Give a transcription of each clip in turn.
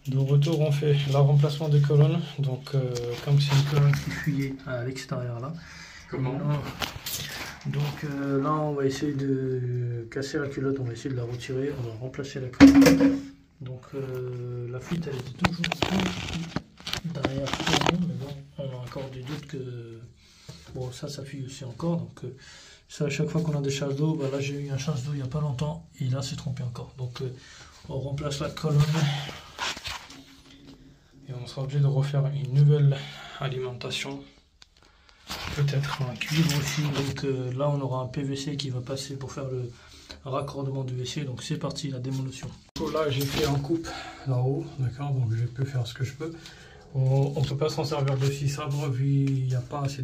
De retour, on fait le remplacement des colonnes. Donc, comme c'est une colonne qui fuyait à l'extérieur là. Comment? Donc là, on va essayer de casser la culotte, on va essayer de la retirer, on va remplacer la culotte. Donc la fuite, elle était toujours derrière tout le monde, mais bon, on a encore des doutes que bon, ça fuit aussi encore. Donc ça, à chaque fois qu'on a des chasses d'eau, bah là j'ai eu un chasse d'eau il n'y a pas longtemps et là c'est trompé encore. Donc on remplace la colonne et on sera obligé de refaire une nouvelle alimentation. Peut-être un cuivre aussi, donc là on aura un PVC qui va passer pour faire le raccordement du WC, donc c'est parti la démolition. Donc là j'ai fait en coupe là-haut, d'accord, donc je peux faire ce que je peux. On ne peut pas s'en servir de scie sabre vu il n'y a pas assez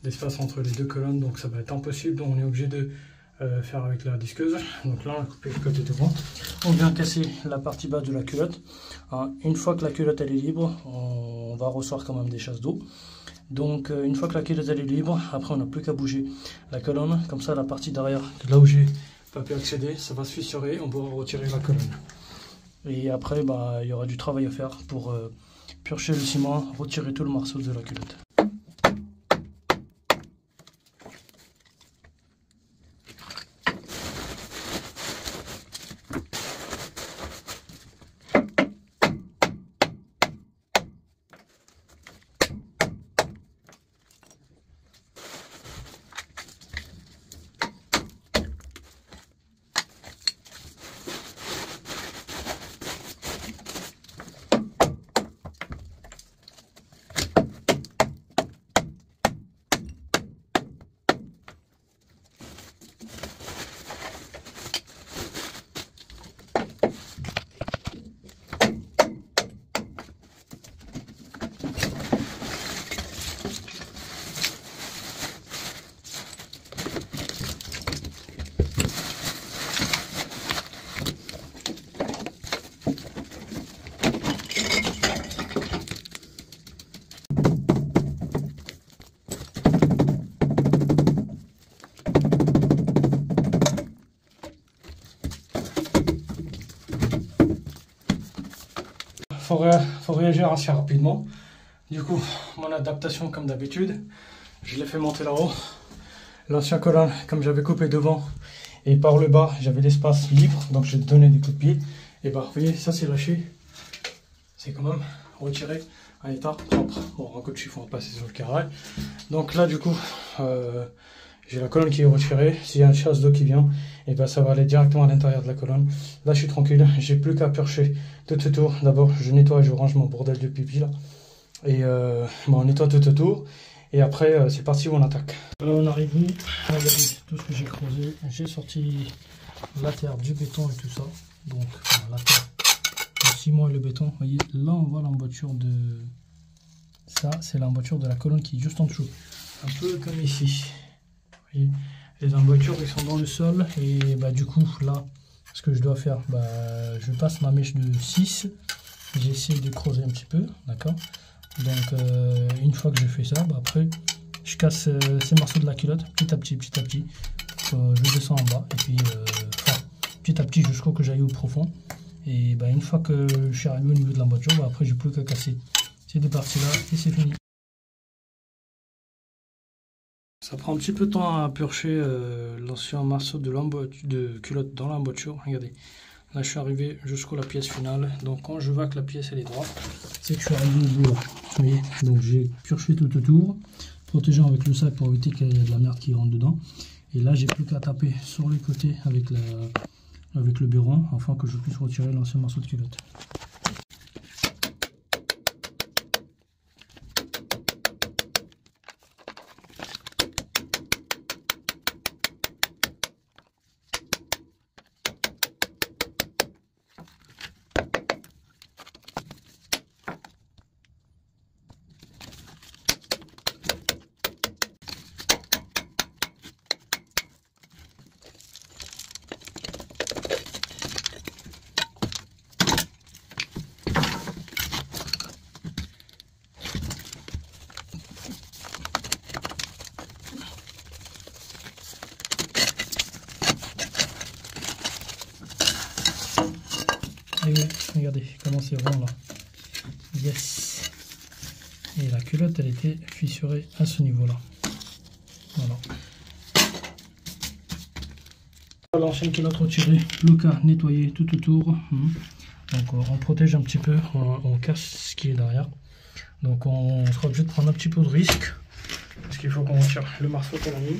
d'espace entre les deux colonnes, donc ça va être impossible, donc on est obligé de faire avec la disqueuse. Donc là on a coupé le côté devant, on vient casser la partie basse de la culotte. Hein, une fois que la culotte elle est libre, on va recevoir quand même des chasses d'eau. Donc une fois que la culotte elle est libre, après on n'a plus qu'à bouger la colonne, comme ça la partie derrière, là où j'ai pas pu accéder, ça va se fissurer, on pourra retirer la colonne. Et après bah, il y aura du travail à faire pour purger le ciment, retirer tout le morceau de la culotte. Faut réagir assez rapidement. Du coup, mon adaptation comme d'habitude, je l'ai fait monter là-haut. L'ancien colonne, comme j'avais coupé devant et par le bas, j'avais l'espace libre, donc j'ai donné des coups de pied. Et bah, vous voyez, ça c'est lâché. C'est quand même retiré à état propre. Bon, un coup de chiffon, on va passer sur le carré. Donc là, du coup, j'ai la colonne qui est retirée. S'il y a une chasse d'eau qui vient, et ben ça va aller directement à l'intérieur de la colonne. Là, je suis tranquille. J'ai plus qu'à purcher tout autour. D'abord, je nettoie et je range mon bordel de pipi là. Et bon, on nettoie tout autour. Et après, c'est parti, on attaque. Là, on arrive où? Regardez tout ce que j'ai creusé. J'ai sorti la terre, du béton et tout ça. Donc, la terre, le ciment et le béton. Vous voyez, là, on voit l'emboîture de... Ça, c'est l'emboîture de la colonne qui est juste en dessous. Un peu comme ici. Vous voyez, les emboîtures, ils sont dans le sol. Et bah, du coup, là, ce que je dois faire, bah, je passe ma mèche de 6. J'essaie de creuser un petit peu, d'accord? Donc, une fois que j'ai fait ça, bah, après, je casse ces morceaux de la culotte, petit à petit, petit à petit. Je descends en bas, et puis, petit à petit, jusqu'au que j'aille au profond. Et bah, une fois que je suis arrivé au niveau de l'emboîture, bah, après, j'ai plus qu'à casser ces deux parties-là, et c'est fini. Ça prend un petit peu de temps à purcher l'ancien morceau de culotte dans l'emboîture. Regardez, là je suis arrivé jusqu'à la pièce finale. Donc quand je vois que la pièce elle est droite, c'est que je suis arrivé au bout là. Vous voyez, donc j'ai purché tout autour, protégeant avec le sac pour éviter qu'il y ait de la merde qui rentre dedans. Et là j'ai plus qu'à taper sur les côtés avec le buron afin que je puisse retirer l'ancien morceau de culotte. c'est rond là. Yes. Et la culotte, elle était fissurée à ce niveau-là. Voilà. L'ancienne culotte retirée, le cas nettoyé tout autour. Donc on protège un petit peu, on casse ce qui est derrière. Donc on sera obligé de prendre un petit peu de risque. Parce qu'il faut qu'on retire le marceau qu'on a mis.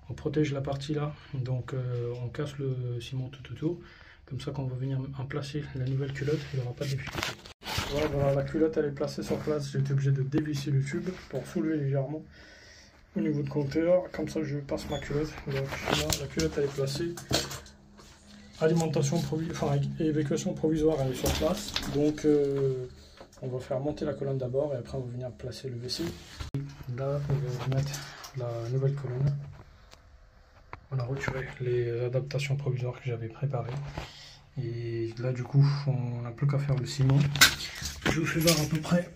On protège la partie là, donc on casse le ciment tout autour. Comme ça quand on va venir en placer la nouvelle culotte, il n'y aura pas de difficulté. Voilà, la culotte elle est placée sur place. J'ai été obligé de dévisser le tube pour soulever légèrement au niveau de compteur. Comme ça je passe ma culotte. Donc là, la culotte elle est placée. Alimentation et évacuation provisoire elle est sur place. Donc on va faire monter la colonne d'abord et après on va venir placer le WC. Là on va mettre la nouvelle colonne. On a retiré les adaptations provisoires que j'avais préparées. Et là du coup on n'a plus qu'à faire le ciment. Je vous fais voir à peu près.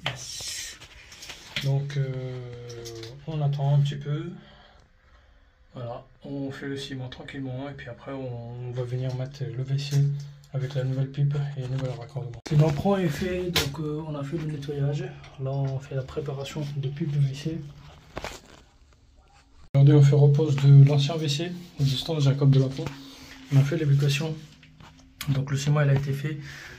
Yes. Donc on attend un petit peu. Voilà, on fait le ciment tranquillement et puis après on va venir mettre le WC avec la nouvelle pipe et le nouvel raccordement. Le l'emprunt est fait, donc on a fait le nettoyage. Là on fait la préparation de pipe de WC. Aujourd'hui on fait repose de l'ancien WC existant de Jacob Delapont. On a fait l'évacuation, donc le ciment il a été fait.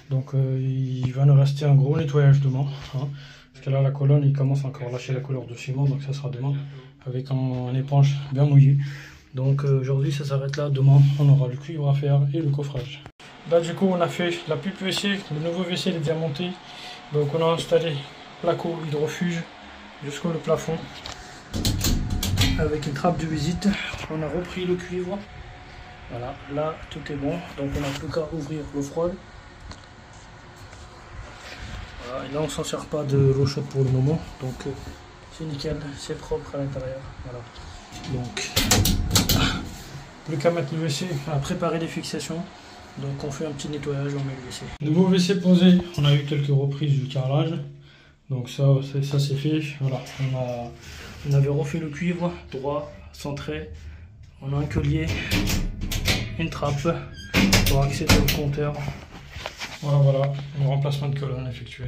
Donc il va nous rester un gros nettoyage demain. Parce que là la colonne il commence encore à lâcher la couleur de ciment, donc ça sera demain avec un éponge bien mouillé. Donc aujourd'hui ça s'arrête là, demain on aura le cuivre à faire et le coffrage. Là du coup on a fait la pipe WC, le nouveau WC il est déjà monté. Donc on a installé placo hydrofuge jusqu'au plafond avec une trappe de visite. On a repris le cuivre. Voilà, là tout est bon, donc on n'a plus qu'à ouvrir l'eau froide. Voilà, et là on s'en sert pas de l'eau chaude pour le moment, donc c'est nickel, c'est propre à l'intérieur. Voilà. Donc plus qu'à mettre le WC, à préparer les fixations. Donc on fait un petit nettoyage, on met le WC. Nouveau WC posé, on a eu quelques reprises du carrelage. Donc ça c'est fait. Voilà, on avait refait le cuivre droit, centré. On a un collier, une trappe pour accéder au compteur. Voilà, le remplacement de colonne effectué.